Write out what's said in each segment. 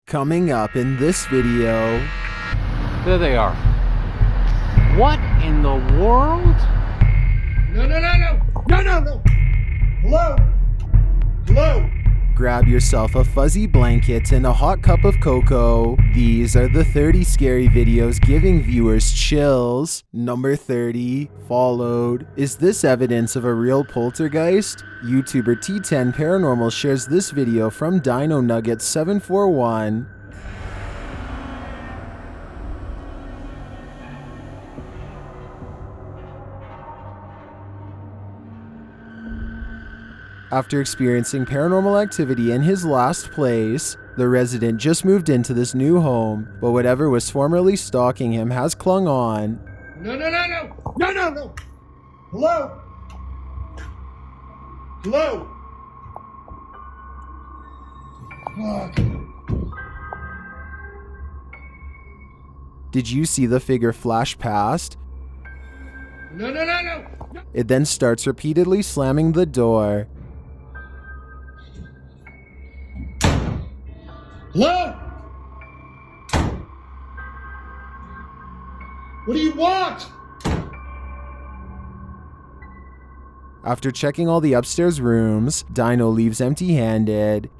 Coming up in this video. There they are. What in the world? No. Hello. Grab yourself a fuzzy blanket and a hot cup of cocoa. These are the 30 scary videos giving viewers chills. Number 30, followed. Is this evidence of a real poltergeist? YouTuber T10 Paranormal shares this video from Dino Nugget 741. After experiencing paranormal activity in his last place, the resident just moved into this new home, but whatever was formerly stalking him has clung on. No. Hello. Fuck. Did you see the figure flash past? No. It then starts repeatedly slamming the door. Hello? What do you want? After checking all the upstairs rooms, Dino leaves empty-handed.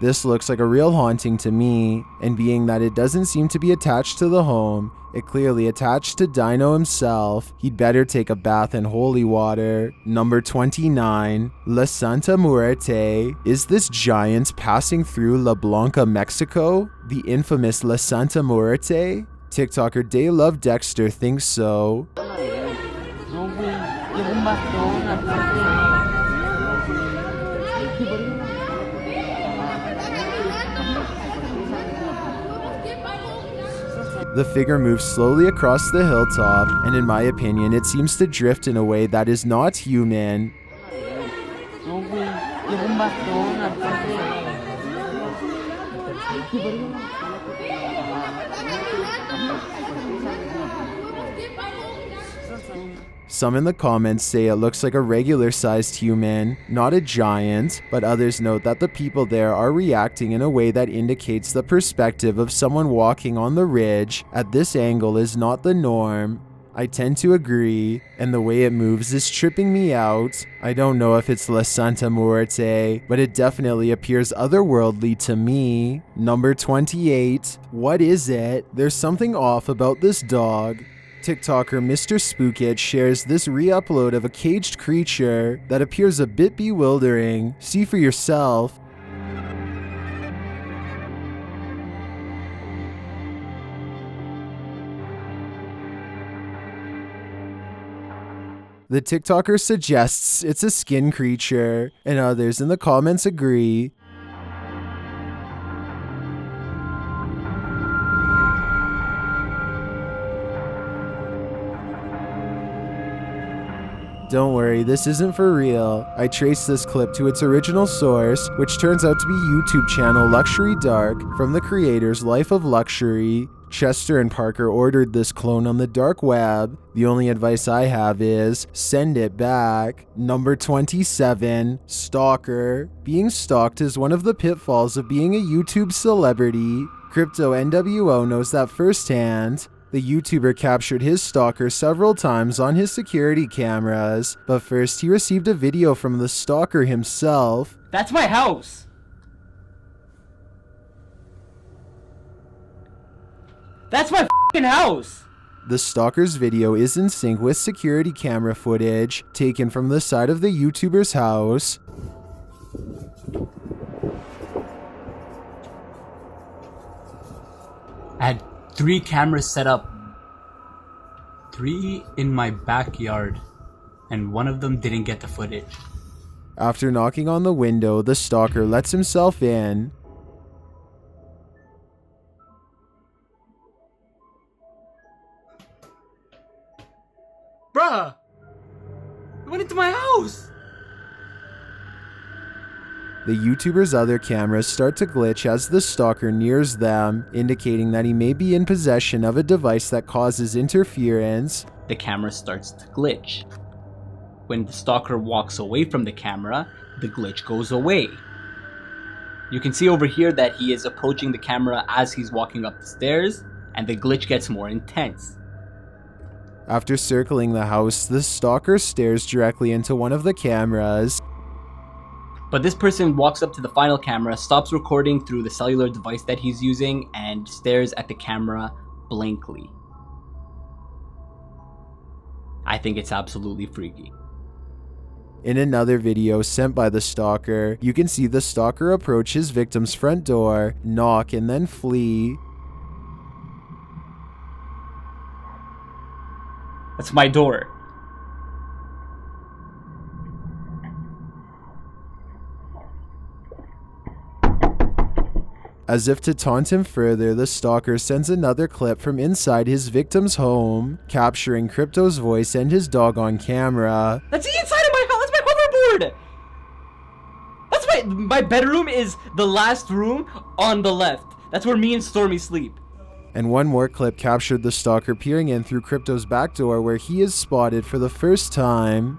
This looks like a real haunting to me, and being that it doesn't seem to be attached to the home, it clearly attached to Dino himself. He'd better take a bath in holy water. Number 29, La Santa Muerte. Is this giant passing through La Blanca, Mexico? The infamous La Santa Muerte? TikToker Day Love Dexter thinks so. The figure moves slowly across the hilltop, and in my opinion, it seems to drift in a way that is not human. Some in the comments say it looks like a regular-sized human, not a giant, but others note that the people there are reacting in a way that indicates the perspective of someone walking on the ridge at this angle is not the norm. I tend to agree, and the way it moves is tripping me out. I don't know if it's La Santa Muerte, but it definitely appears otherworldly to me. Number 28. What is it? There's something off about this dog. TikToker Mr. Spookit shares this re-upload of a caged creature that appears a bit bewildering. See for yourself. The TikToker suggests it's a skin creature, and others in the comments agree. Don't worry, this isn't for real. I traced this clip to its original source, which turns out to be YouTube channel Luxury Dark from the creators Life of Luxury. Chester and Parker ordered this clone on the dark web. The only advice I have is, send it back. Number 27, Stalker. Being stalked is one of the pitfalls of being a YouTube celebrity. Crypto NWO knows that firsthand. The YouTuber captured his stalker several times on his security cameras, but first he received a video from the stalker himself. That's my house! That's my f***ing house! The stalker's video is in sync with security camera footage taken from the side of the YouTuber's house. I had 3 cameras set up. 3 in my backyard. And one of them didn't get the footage. After knocking on the window, the stalker lets himself in. Bruh! It went into my house! The YouTuber's other cameras start to glitch as the stalker nears them, indicating that he may be in possession of a device that causes interference. The camera starts to glitch. When the stalker walks away from the camera, the glitch goes away. You can see over here that he is approaching the camera as he's walking up the stairs, and the glitch gets more intense. After circling the house, the stalker stares directly into one of the cameras. But this person walks up to the final camera, stops recording through the cellular device that he's using, and stares at the camera blankly. I think it's absolutely freaky. In another video sent by the stalker, you can see the stalker approach his victim's front door, knock, and then flee. That's my door. As if to taunt him further, the stalker sends another clip from inside his victim's home, capturing Crypto's voice and his dog on camera. That's the inside of my house. That's my hoverboard. That's my bedroom is the last room on the left. That's where me and Stormy sleep. And one more clip captured the stalker peering in through Crypto's back door, where he is spotted for the first time.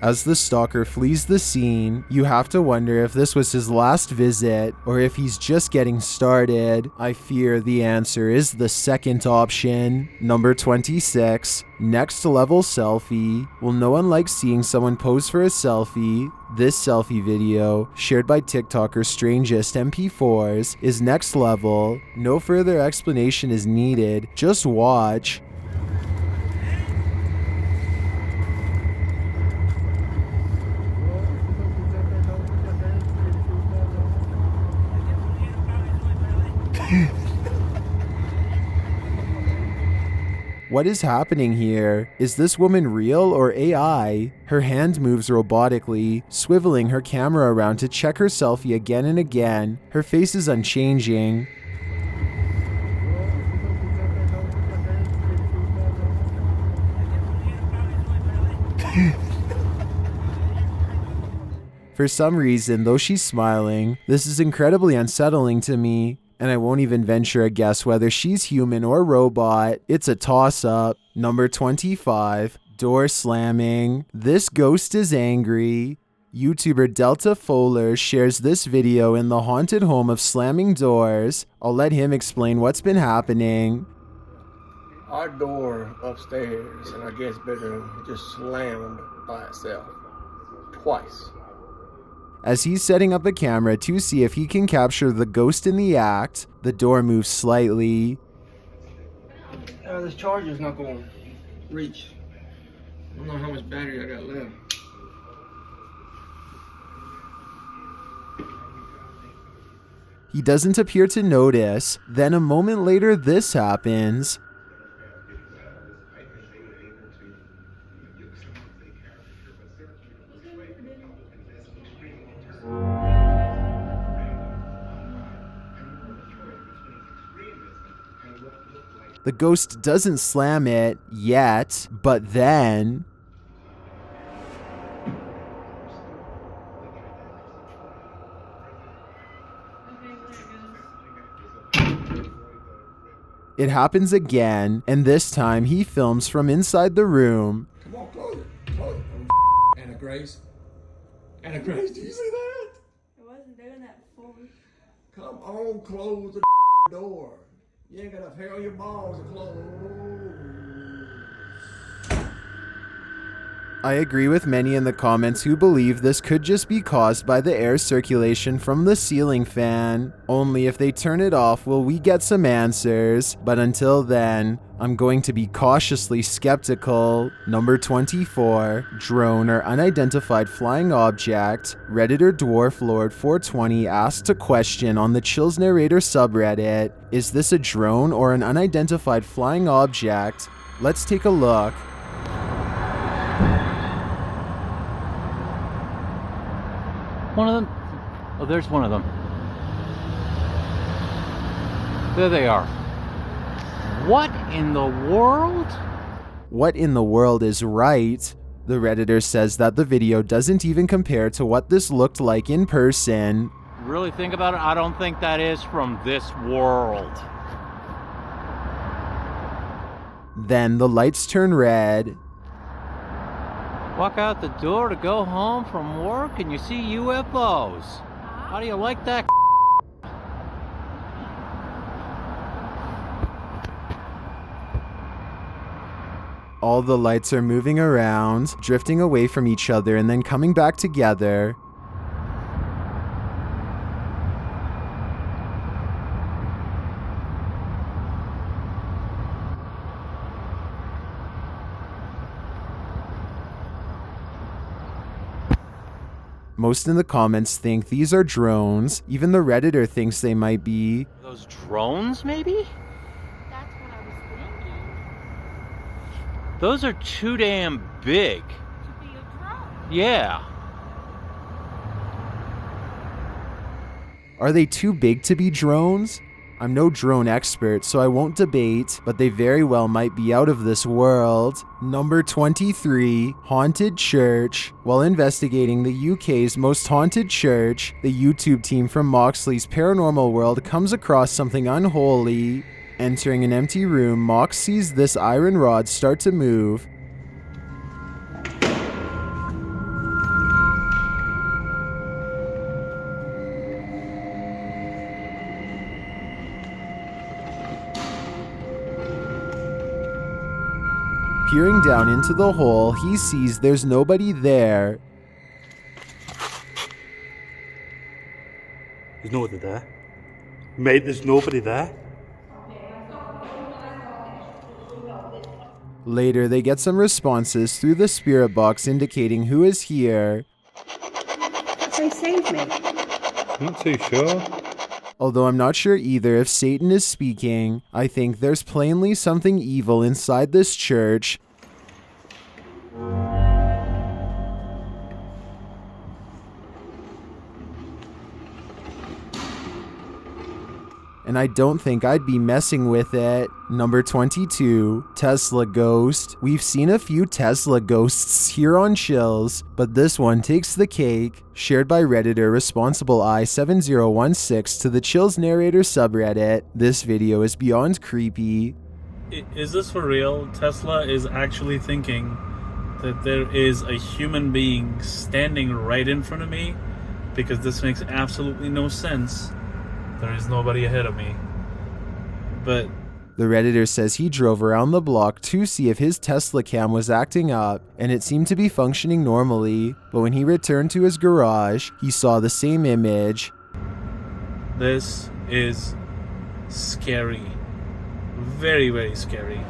As the stalker flees the scene, you have to wonder if this was his last visit or if he's just getting started. I fear the answer is the second option. Number 26, next level selfie. Well, no one likes seeing someone pose for a selfie. This selfie video, shared by TikToker Strangest MP4s, is next level. No further explanation is needed, just watch. What is happening here? Is this woman real or AI? Her hand moves robotically, swiveling her camera around to check her selfie again and again. Her face is unchanging. For some reason, though she's smiling, this is incredibly unsettling to me. And I won't even venture a guess whether she's human or robot. It's a toss-up. Number 25, door slamming. This ghost is angry. YouTuber Delta Fowler shares this video in the haunted home of slamming doors. I'll let him explain what's been happening. Our door upstairs in our guest bedroom just slammed by itself. Twice. As he's setting up a camera to see if he can capture the ghost in the act, the door moves slightly. This charger's not going to reach. I don't know how much battery I got left. He doesn't appear to notice. Then a moment later, this happens. The ghost doesn't slam it yet, but then it happens again, and this time he films from inside the room. Come on, close it. Close it. Anna Grace. Anna Grace, do you see that? I wasn't doing that before. Come on, close the door. You ain't got enough hair on your balls to close. I agree with many in the comments who believe this could just be caused by the air circulation from the ceiling fan. Only if they turn it off will we get some answers, but until then, I'm going to be cautiously skeptical. Number 24, drone or unidentified flying object. Redditor Dwarf Lord 420 asked a question on the Chills Narrator subreddit. Is this a drone or an unidentified flying object? Let's take a look. One of them, Oh, there's one of them. There they are. What in the world? What in the world is right? The Redditor says that the video doesn't even compare to what this looked like in person. Really think about it, I don't think that is from this world. Then the lights turn red. Walk out the door to go home from work and you see UFOs. How do you like that? All the lights are moving around, drifting away from each other and then coming back together. Most in the comments think these are drones. Even the Redditor thinks they might be. Those drones, maybe? That's what I was thinking. Those are too damn big. To be a drone. Yeah. Are they too big to be drones? I'm no drone expert, so I won't debate, but they very well might be out of this world. Number 23, Haunted Church. While investigating the UK's most haunted church, the YouTube team from Moxley's Paranormal World comes across something unholy. Entering an empty room, Mox sees this iron rod start to move. Peering down into the hole, he sees there's nobody there. There's nobody there. Mate, there's nobody there. Later, they get some responses through the spirit box indicating who is here. They saved me. I'm not too sure. Although I'm not sure either if Satan is speaking, I think there's plainly something evil inside this church. And I don't think I'd be messing with it. Number 22, Tesla Ghost. We've seen a few Tesla ghosts here on Chills, but this one takes the cake. Shared by Redditor Responsible I7016 to the Chills Narrator subreddit. This video is beyond creepy. Is this for real? Tesla is actually thinking that there is a human being standing right in front of me? Because this makes absolutely no sense. There is nobody ahead of me. But the Redditor says he drove around the block to see if his Tesla cam was acting up, and it seemed to be functioning normally, but when he returned to his garage, he saw the same image. this is scary. Very, very scary.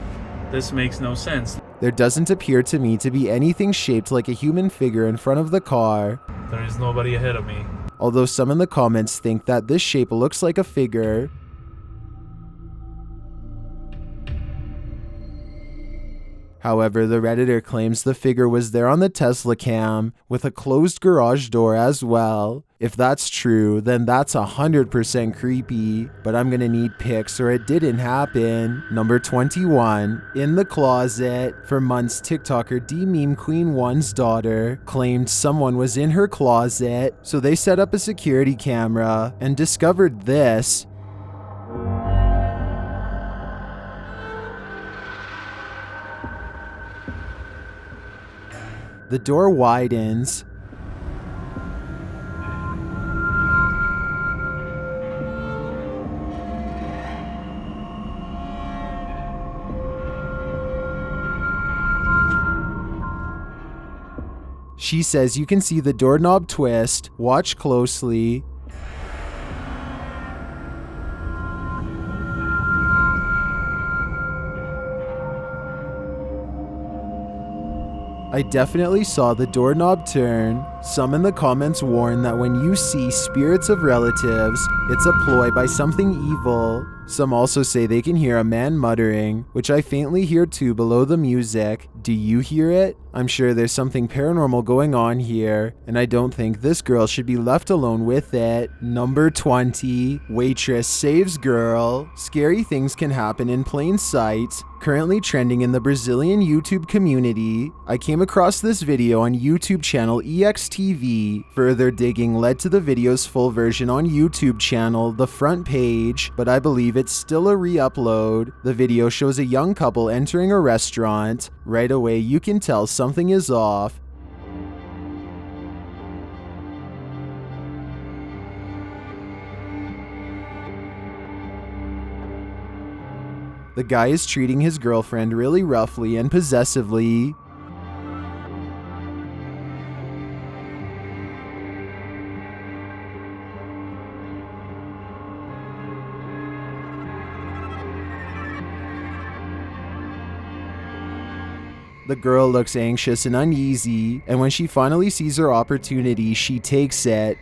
This makes no sense. There doesn't appear to me to be anything shaped like a human figure in front of the car. There is nobody ahead of me. Although some in the comments think that this shape looks like a figure. However, the Redditor claims the figure was there on the Tesla cam, with a closed garage door as well. If that's true, then that's 100% creepy, but I'm gonna need pics or it didn't happen. Number 21, in the closet. For months, TikToker D-Meme Queen 1's daughter claimed someone was in her closet, so they set up a security camera and discovered this. The door widens. She says you can see the doorknob twist. Watch closely. I definitely saw the doorknob turn. Some in the comments warn that when you see spirits of relatives, it's a ploy by something evil. Some also say they can hear a man muttering, which I faintly hear too below the music. Do you hear it? I'm sure there's something paranormal going on here, and I don't think this girl should be left alone with it. Number 20, waitress saves girl. Scary things can happen in plain sight. Currently trending in the Brazilian YouTube community. I came across this video on YouTube channel EXTV. Further digging led to the video's full version on YouTube channel, the front page, but I believe it's still a re-upload. The video shows a young couple entering a restaurant. Right away you can tell something is off. The guy is treating his girlfriend really roughly and possessively. The girl looks anxious and uneasy, and when she finally sees her opportunity, she takes it.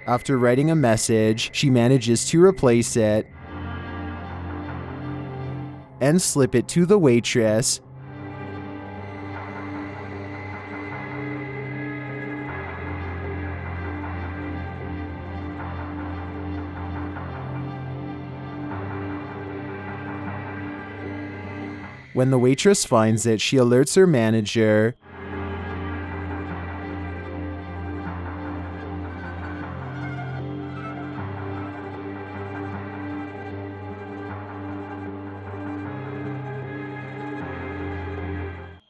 After writing a message, she manages to replace it and slip it to the waitress. When the waitress finds it, she alerts her manager.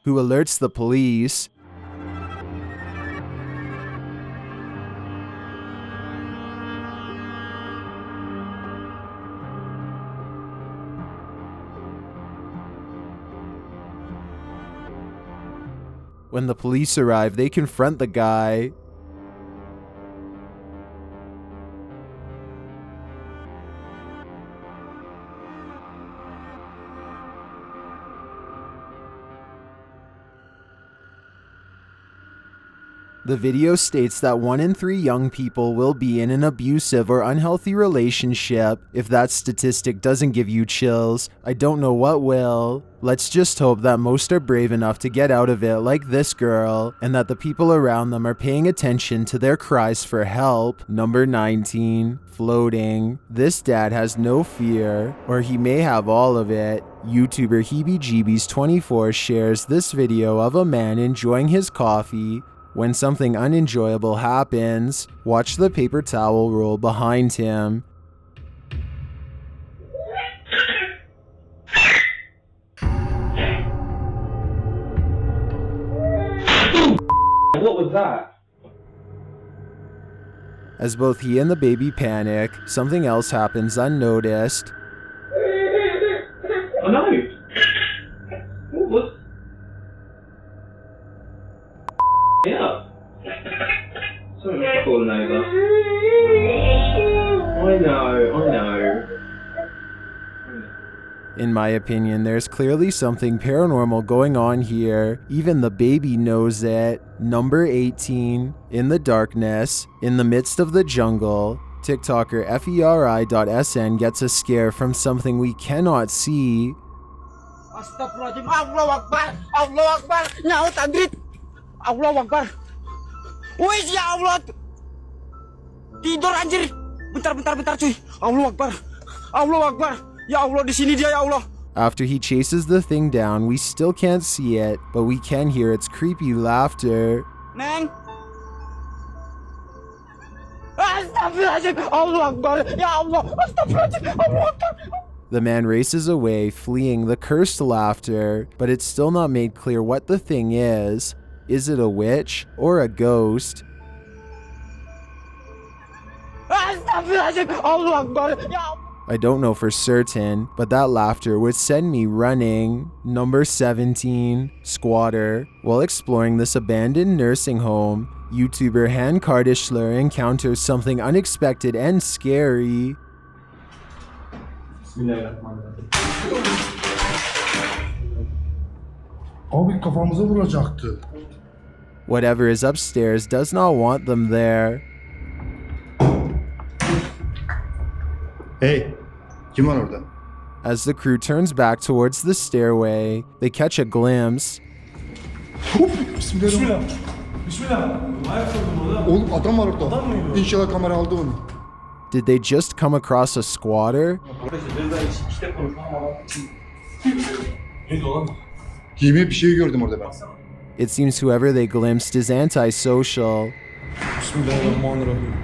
Who alerts the police. When the police arrive, they confront the guy. The video states that 1 in 3 young people will be in an abusive or unhealthy relationship. If that statistic doesn't give you chills, I don't know what will. Let's just hope that most are brave enough to get out of it like this girl, and that the people around them are paying attention to their cries for help. Number 19, floating. This dad has no fear, or he may have all of it. YouTuber HeebieJeebies24 shares this video of a man enjoying his coffee when something unenjoyable happens. Watch the paper towel roll behind him. What was that? As both he and the baby panic, something else happens unnoticed. Oh no! What was... Yeah. Sorry, I'm calling over. I know. In my opinion, there's clearly something paranormal going on here. Even the baby knows it. Number 18, in the darkness, in the midst of the jungle, TikToker FERI.SN gets a scare from something we cannot see. Astagfirullahaladzim, Allah Akbar, Allah Akbar, nyawa tandrit, Allah Akbar. Wih, ya Allah. Tidur anjir. Bentar cuy. Allah Akbar. Allah Akbar. Ya Allah, di sini dia ya Allah. After he chases the thing down, we still can't see it, but we can hear its creepy laughter. Neng. Astagfirullahaladzim, Allah Akbar, ya Allah. Astagfirullahaladzim, Allah Akbar. The man races away, fleeing the cursed laughter, but it's still not made clear what the thing is. Is it a witch or a ghost? Astagfirullahaladzim, Allah Akbar, ya Allah. I don't know for certain, but that laughter would send me running. Number 17, squatter. While exploring this abandoned nursing home, YouTuber Han Kardashler encounters something unexpected and scary. Abi kafamıza vuracaktı. Whatever is upstairs does not want them there. Hey, kim var orada? As the crew turns back towards the stairway, they catch a glimpse. Bismillah. Bismillah. Oğlum adam var orada. İnşallah kamera aldı onu. Did they just come across a squatter? Giyme bir şey gördüm orada ben. It seems whoever they glimpsed is antisocial. Bismillahirrahmanirrahim.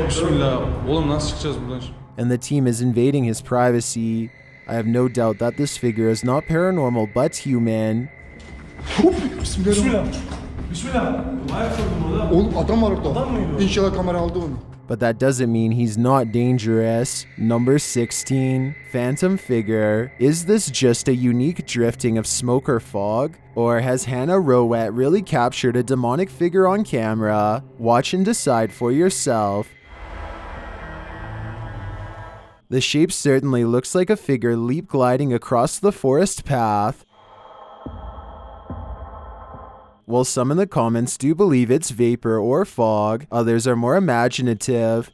Bismillah. Oğlum nasıl çıkacağız buradan? And the team is invading his privacy. I have no doubt that this figure is not paranormal but human. Bismillah. Bismillah. Oğlum adam var orada. İnşallah kamera aldı onu. But that doesn't mean he's not dangerous. Number 16, phantom figure. Is this just a unique drifting of smoke or fog? Or has Hannah Rowett really captured a demonic figure on camera? Watch and decide for yourself. The shape certainly looks like a figure leap gliding across the forest path. While some in the comments do believe it's vapor or fog, others are more imaginative.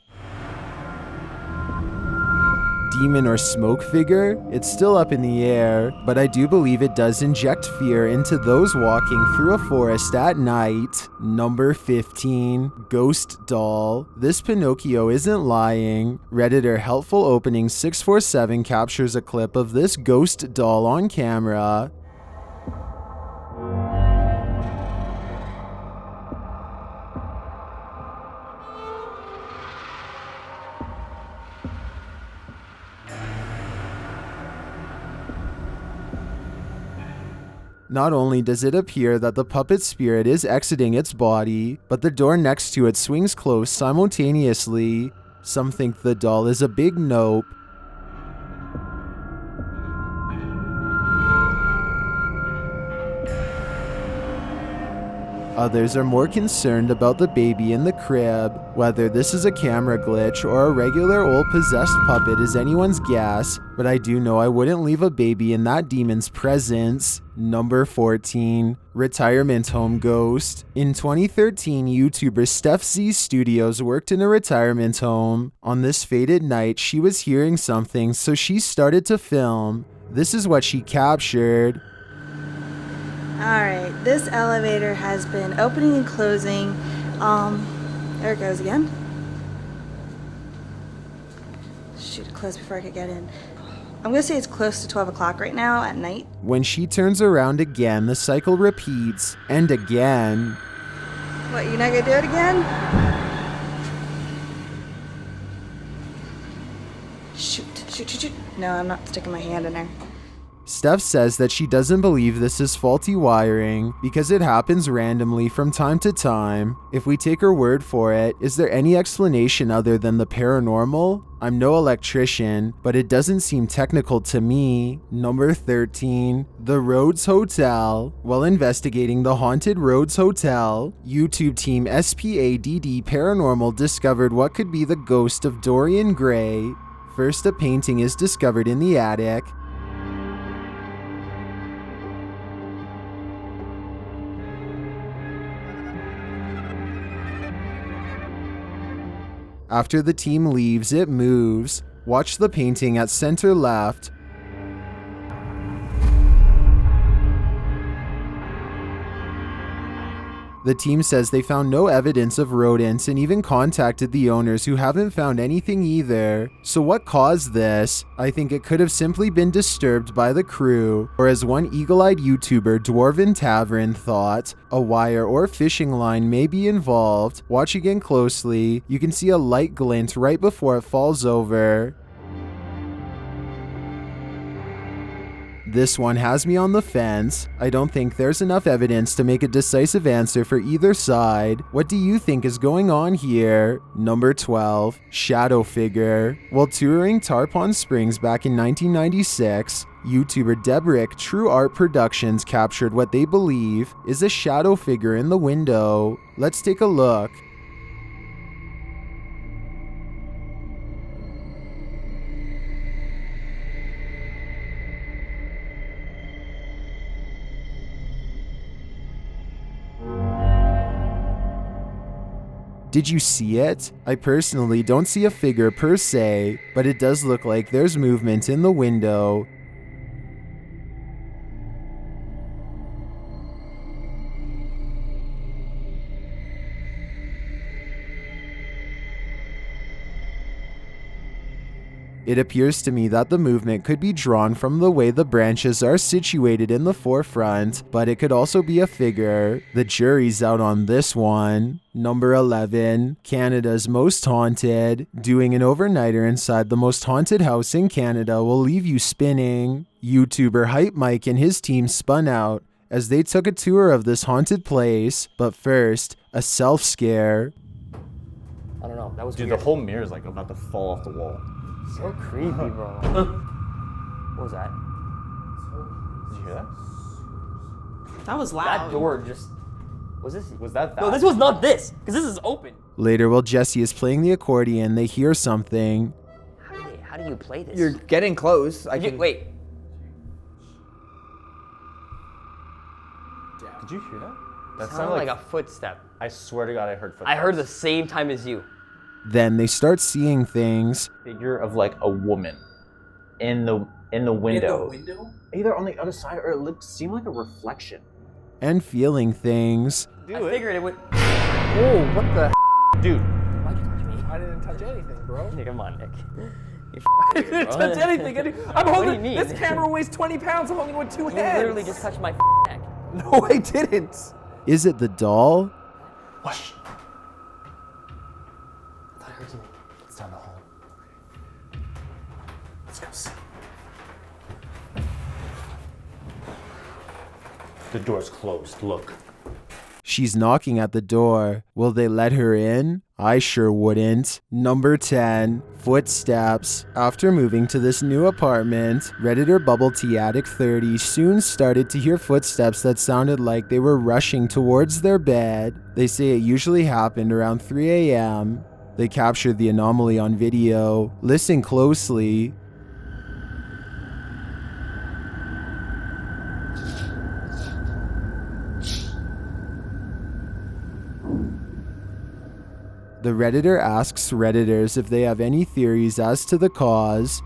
Demon or smoke figure? It's still up in the air, but I do believe it does inject fear into those walking through a forest at night. Number 15, ghost doll. This Pinocchio isn't lying. Redditor Helpful Opening 647 captures a clip of this ghost doll on camera. Not only does it appear that the puppet spirit is exiting its body, but the door next to it swings close simultaneously. Some think the doll is a big nope. Others are more concerned about the baby in the crib. Whether this is a camera glitch or a regular old possessed puppet is anyone's guess, but I do know I wouldn't leave a baby in that demon's presence. Number 14, retirement home ghost. In 2013, YouTuber Steph Z Studios worked in a retirement home. On this fated night, she was hearing something, so she started to film. This is what she captured. Alright, this elevator has been opening and closing. There it goes again. Shoot, it closed before I could get in. I'm gonna say it's close to 12 o'clock right now at night. When she turns around again, the cycle repeats, and again. What, you not gonna do it again? Shoot. No, I'm not sticking my hand in there. Steph says that she doesn't believe this is faulty wiring because it happens randomly from time to time. If we take her word for it, is there any explanation other than the paranormal? I'm no electrician, but it doesn't seem technical to me. Number 13, the Rhodes Hotel. While investigating the haunted Rhodes Hotel, YouTube team SPADD Paranormal discovered what could be the ghost of Dorian Gray. First, a painting is discovered in the attic. After the team leaves, it moves. Watch the painting at center left. The team says they found no evidence of rodents and even contacted the owners who haven't found anything either. So what caused this? I think it could have simply been disturbed by the crew, or as one eagle-eyed YouTuber, Dwarven Tavern, thought, a wire or fishing line may be involved. Watch again closely. You can see a light glint right before it falls over. This one has me on the fence. I don't think there's enough evidence to make a decisive answer for either side. What do you think is going on here? Number 12, shadow figure. While touring Tarpon Springs back in 1996, YouTuber Debrick True Art Productions captured what they believe is a shadow figure in the window. Let's take a look. Did you see it? I personally don't see a figure per se, but it does look like there's movement in the window. It appears to me that the movement could be drawn from the way the branches are situated in the forefront, but it could also be a figure. The jury's out on this one. Number 11, Canada's most haunted. Doing an overnighter inside the most haunted house in Canada will leave you spinning. YouTuber Hype Mike and his team spun out as they took a tour of this haunted place, but first, a self-scare. I don't know, that was Dude, weird. the whole mirror is like about to fall off the wall. So creepy, bro. What was that? Did you hear that? That was loud. That door just... Was that? that? No, this was not this, because this is open. Later, while Jesse is playing the accordion, they hear something. How do you play this? You're getting close. Wait. Did you hear that? That sounded like a footstep. I swear to God, I heard footsteps. I heard the same time as you. Then they start seeing things. Figure of like a woman in the window. In the window? Either on the other side or it seemed like a reflection. And feeling things. I figured it would... Oh, what the dude? Why'd you touch me? I didn't touch anything, bro. Nick, come on, Nick. I didn't touch anything. I'm What holding... do you mean? This camera weighs 20 pounds. I'm holding it with two You hands. literally just touched my neck. No, I didn't. Is it the doll? What? I thought I heard something. It's down the hall. Let's go see. The door's closed. Look. She's knocking at the door. Will they let her in? I sure wouldn't. Number 10, footsteps. After moving to this new apartment, Redditor Bubble Tea Addict 30 soon started to hear footsteps that sounded like they were rushing towards their bed. They say it usually happened around 3 a.m. They captured the anomaly on video. Listen closely. The Redditor asks Redditors if they have any theories as to the cause.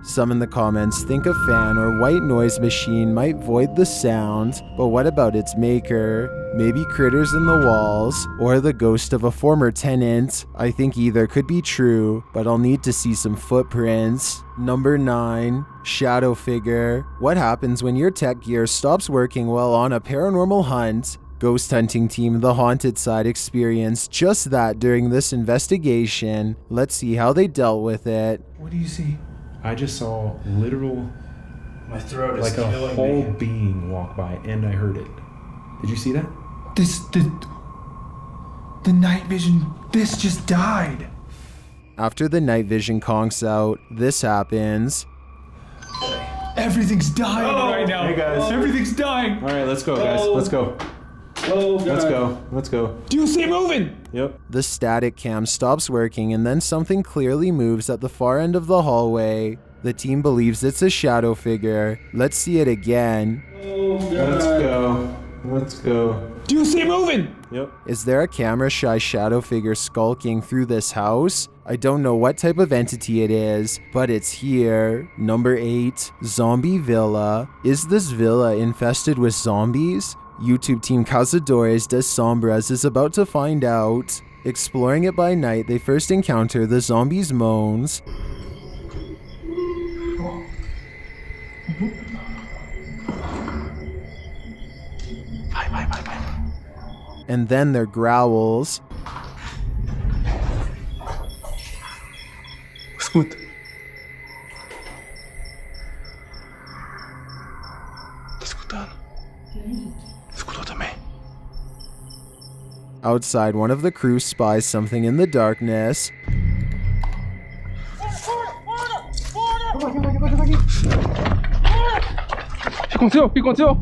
Some in the comments think a fan or white noise machine might void the sound, but what about its maker? Maybe critters in the walls, or the ghost of a former tenant. I think either could be true, but I'll need to see some footprints. Number 9, shadow figure. What happens when your tech gear stops working while on a paranormal hunt? Ghost hunting team The Haunted Side experienced just that during this investigation. Let's see how they dealt with it. What do you see? I just saw literal, My throat is like a killing whole me. being walk by, and I heard it. Did you see that? The night vision, this just died. After the night vision conks out, this happens. Everything's dying right now. Hey guys. Everything's dying. All right, let's go, guys. Let's go. Oh, Let's go. Let's go. Do you see it moving? Yep. The static cam stops working and then something clearly moves at the far end of the hallway. The team believes it's a shadow figure. Let's see it again. Let's go. Let's go. Do you see it moving? Yep. Is there a camera-shy shadow figure skulking through this house? I don't know what type of entity it is, but it's here. Number 8, Zombie Villa. Is this villa infested with zombies? YouTube team Cazadores de Sombras is about to find out. Exploring it by night, they first encounter the zombies' moans. and then their growls. Escuta. Tá escutando? Escutou também? Outside, one of the crew spies something in the darkness. O que aconteceu? O que aconteceu?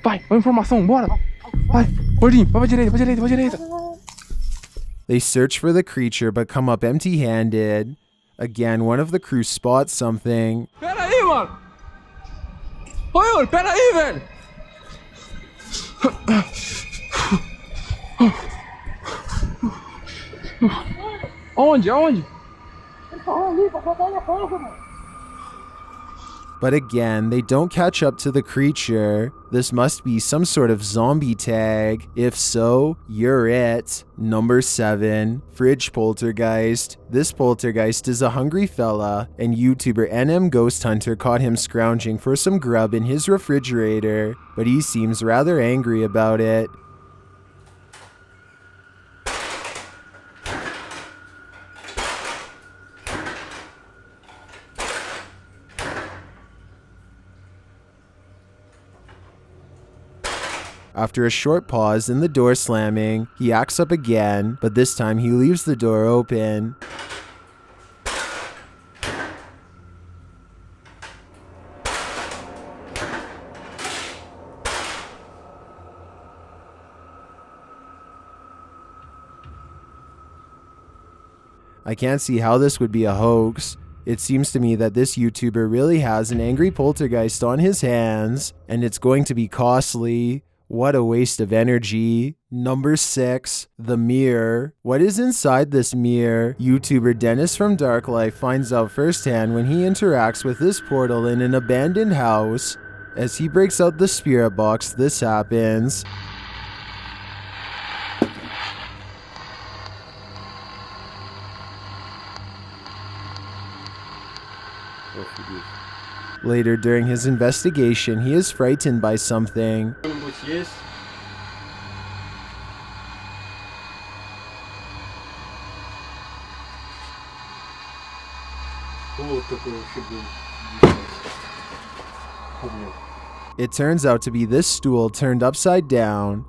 Vai, vai informação, bora. Vai, gordinho, vai pra direita, pra direita, pra direita. They search for the creature but come up empty-handed. Again, one of the crew spots something. Pera aí, mano. Oi, pera aí, velho. Onde? Aonde? But again, they don't catch up to the creature. This must be some sort of zombie tag. If so, you're it. Number 7, fridge poltergeist. This poltergeist is a hungry fella, and YouTuber NM Ghost Hunter caught him scrounging for some grub in his refrigerator, but he seems rather angry about it. After a short pause and the door slamming, he acts up again, but this time he leaves the door open. I can't see how this would be a hoax. It seems to me that this YouTuber really has an angry poltergeist on his hands, and it's going to be costly. What a waste of energy. Number 6, the mirror. What is inside this mirror? YouTuber Dennis from Dark Life finds out firsthand when he interacts with this portal in an abandoned house. As he breaks out the spirit box, this happens. Later during his investigation, he is frightened by something. It turns out to be this stool turned upside down.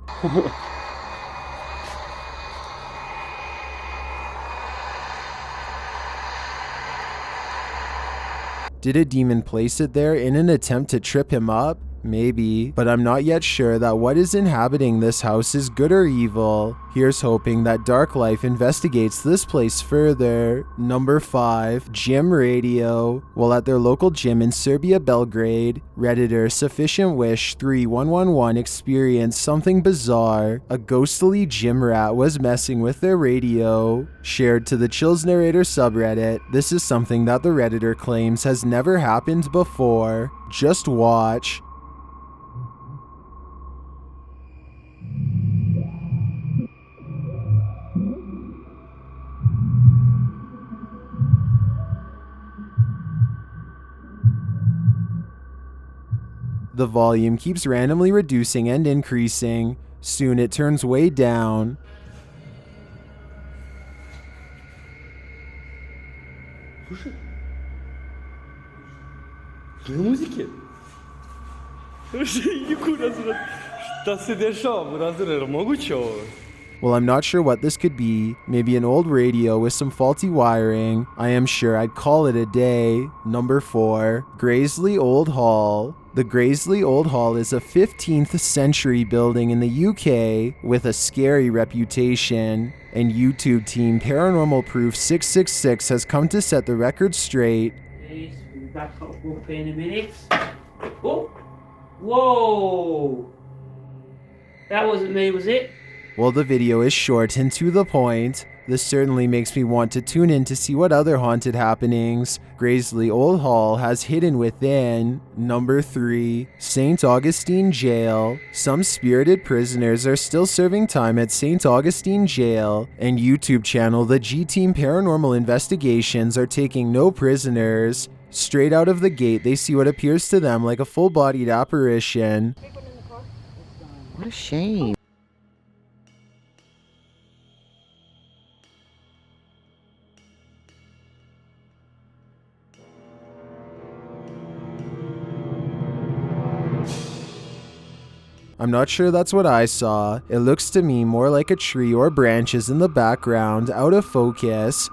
Did a demon place it there in an attempt to trip him up? Maybe, but I'm not yet sure that what is inhabiting this house is good or evil. Here's hoping that Dark Life investigates this place further. Number 5, gym radio. While at their local gym in Serbia, Belgrade, Redditor Sufficient Wish 3111 experienced something bizarre. A ghostly gym rat was messing with their radio. Shared to the Chills Narrator subreddit, this is something that the Redditor claims has never happened before. Just watch. The volume keeps randomly reducing and increasing. Soon it turns way down. Well, I'm not sure what this could be. Maybe an old radio with some faulty wiring. I am sure I'd call it a day. Number 4, Graiseley Old Hall. The Graiseley Old Hall is a 15th century building in the UK with a scary reputation. And YouTube team Paranormal Proof 666 has come to set the record straight. Oh, whoa! That wasn't me, was it? While the video is short and to the point, this certainly makes me want to tune in to see what other haunted happenings Graiseley Old Hall has hidden within. Number 3, St. Augustine Jail. Some spirited prisoners are still serving time at St. Augustine Jail, and YouTube channel The G Team Paranormal Investigations are taking no prisoners. Straight out of the gate, they see what appears to them like a full-bodied apparition. What a shame. I'm not sure that's what I saw. It looks to me more like a tree or branches in the background, out of focus.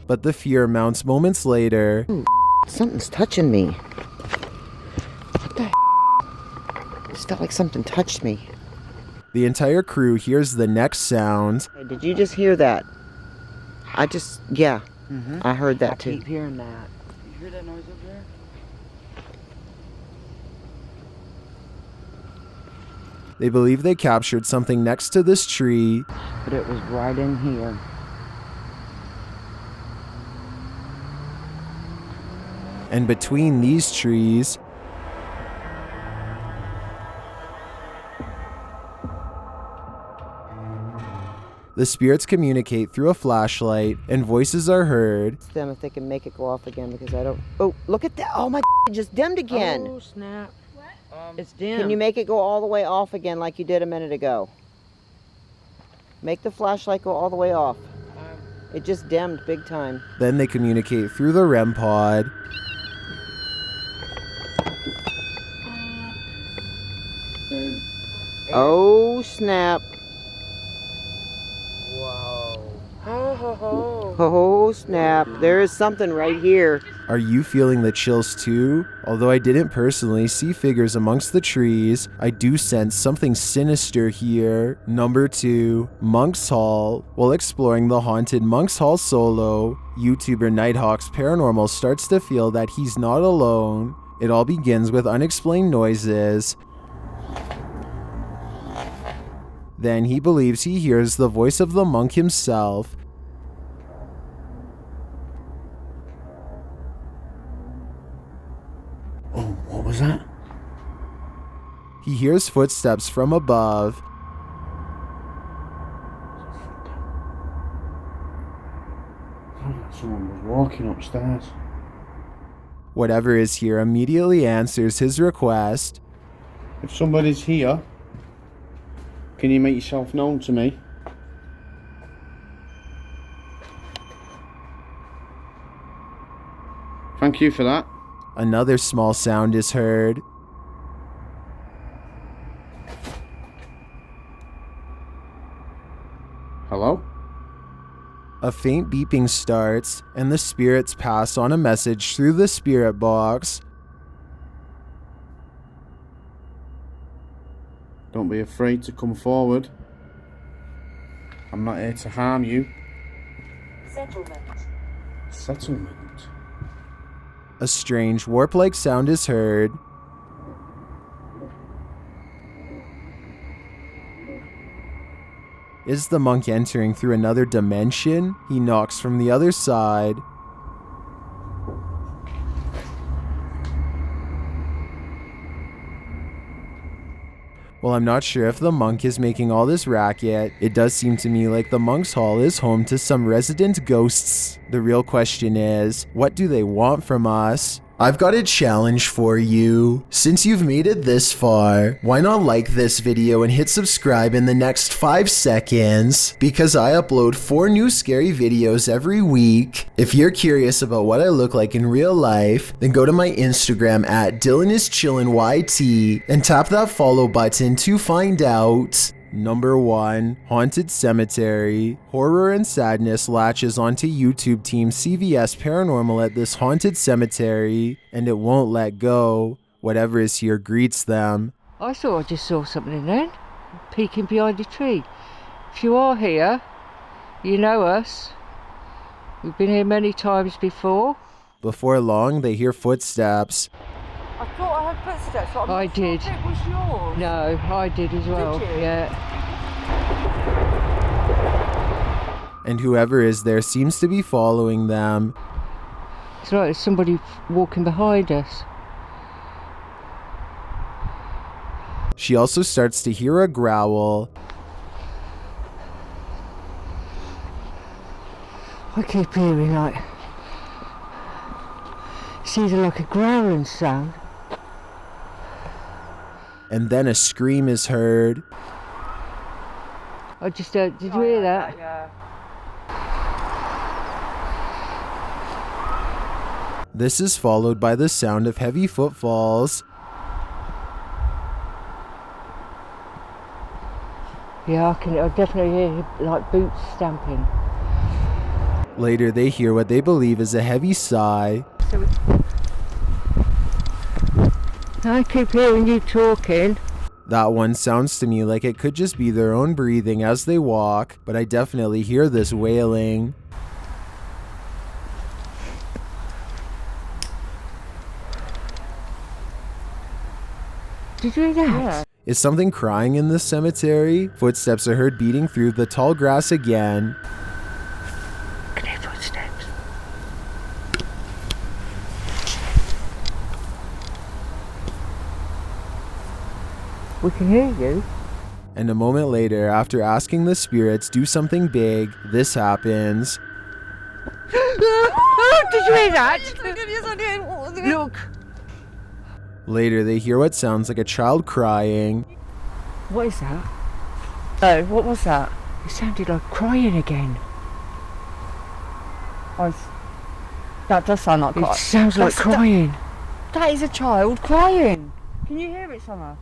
But the fear mounts moments later. Ooh, something's touching me. What the? It just felt like something touched me. The entire crew hears the next sound. Hey, did you just hear that? Yeah. I heard that too. I keep hearing that. You hear that noise over there? They believe they captured something next to this tree. But it was right in here. And between these trees, the spirits communicate through a flashlight and voices are heard. It's them if they can make it go off again because I don't... Oh, look at that. Oh my, it just dimmed again. Oh, snap. What? It's dim. Can you make it go all the way off again like you did a minute ago? Make the flashlight go all the way off. It just dimmed big time. Then they communicate through the REM pod. Oh, snap. Whoa. Ho, ho, ho. Oh, snap. There is something right here. Are you feeling the chills too? Although I didn't personally see figures amongst the trees, I do sense something sinister here. Number 2, Monk's Hall. While exploring the haunted Monk's Hall solo, YouTuber Nighthawk's Paranormal starts to feel that he's not alone. It all begins with unexplained noises. Then he believes he hears the voice of the monk himself. Oh, what was that? He hears footsteps from above. Someone was walking upstairs. Whatever is here immediately answers his request. If somebody's here, can you make yourself known to me? Thank you for that. Another small sound is heard. Hello? A faint beeping starts, and the spirits pass on a message through the spirit box. Don't be afraid to come forward. I'm not here to harm you. Settlement. Settlement. A strange warp-like sound is heard. Is the monk entering through another dimension? He knocks from the other side. Well, I'm not sure if the monk is making all this racket. It does seem to me like the monk's hall is home to some resident ghosts. The real question is, what do they want from us? I've got a challenge for you. Since you've made it this far, why not like this video and hit subscribe in the next 5 seconds? Because I upload 4 new scary videos every week. If you're curious about what I look like in real life, then go to my Instagram at DylanIsChillinYT and tap that follow button to find out. Number 1, Haunted Cemetery. Horror and sadness latches onto YouTube team CVS Paranormal at this haunted cemetery, and it won't let go. Whatever is here greets them. I thought I just saw something then, peeking behind a tree. If you are here, you know us. We've been here many times before. Before long, they hear footsteps. I thought I had footsteps, but I did. Sure it was yours. No, I did as well. Did you? Yeah. And whoever is there seems to be following them. It's like there's somebody walking behind us. She also starts to hear a growl. I keep hearing like, it's either like a growling sound. And then a scream is heard. I just did you hear that? Yeah. This is followed by the sound of heavy footfalls. Yeah, I definitely hear like boots stamping. Later, they hear what they believe is a heavy sigh. I keep hearing you talking. That one sounds to me like it could just be their own breathing as they walk, but I definitely hear this wailing. Did you hear that? Yeah. Is something crying in this cemetery? Footsteps are heard beating through the tall grass again. Can hear footsteps. We can hear you. And a moment later, after asking the spirits do something big, this happens. Did you hear that? Look. Later, they hear what sounds like a child crying. What is that? Oh, what was that? It sounded like crying again. That does sound like It crying. sounds like crying. That is a child crying. Can you hear it, Summer?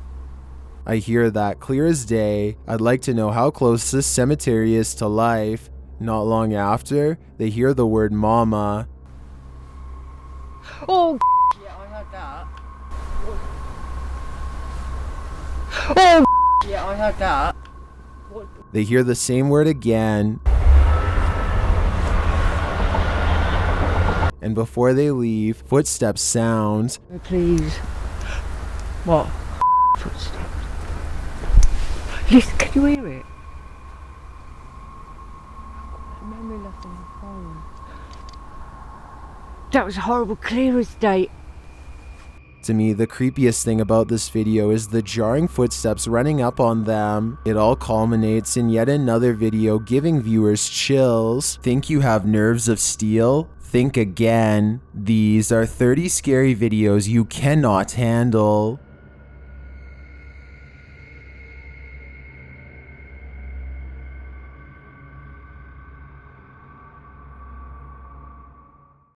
I hear that clear as day. I'd like to know how close this cemetery is to life. Not long after, they hear the word mama. Oh, Yeah, I heard that. oh, Yeah, I heard that. They hear the same word again. And before they leave, footsteps sound. please. What? Footsteps. Listen, can you hear it? Memory left on the phone. That was horrible, clear as day. To me, the creepiest thing about this video is the jarring footsteps running up on them. It all culminates in yet another video giving viewers chills. Think you have nerves of steel? Think again. These are 30 scary videos you cannot handle.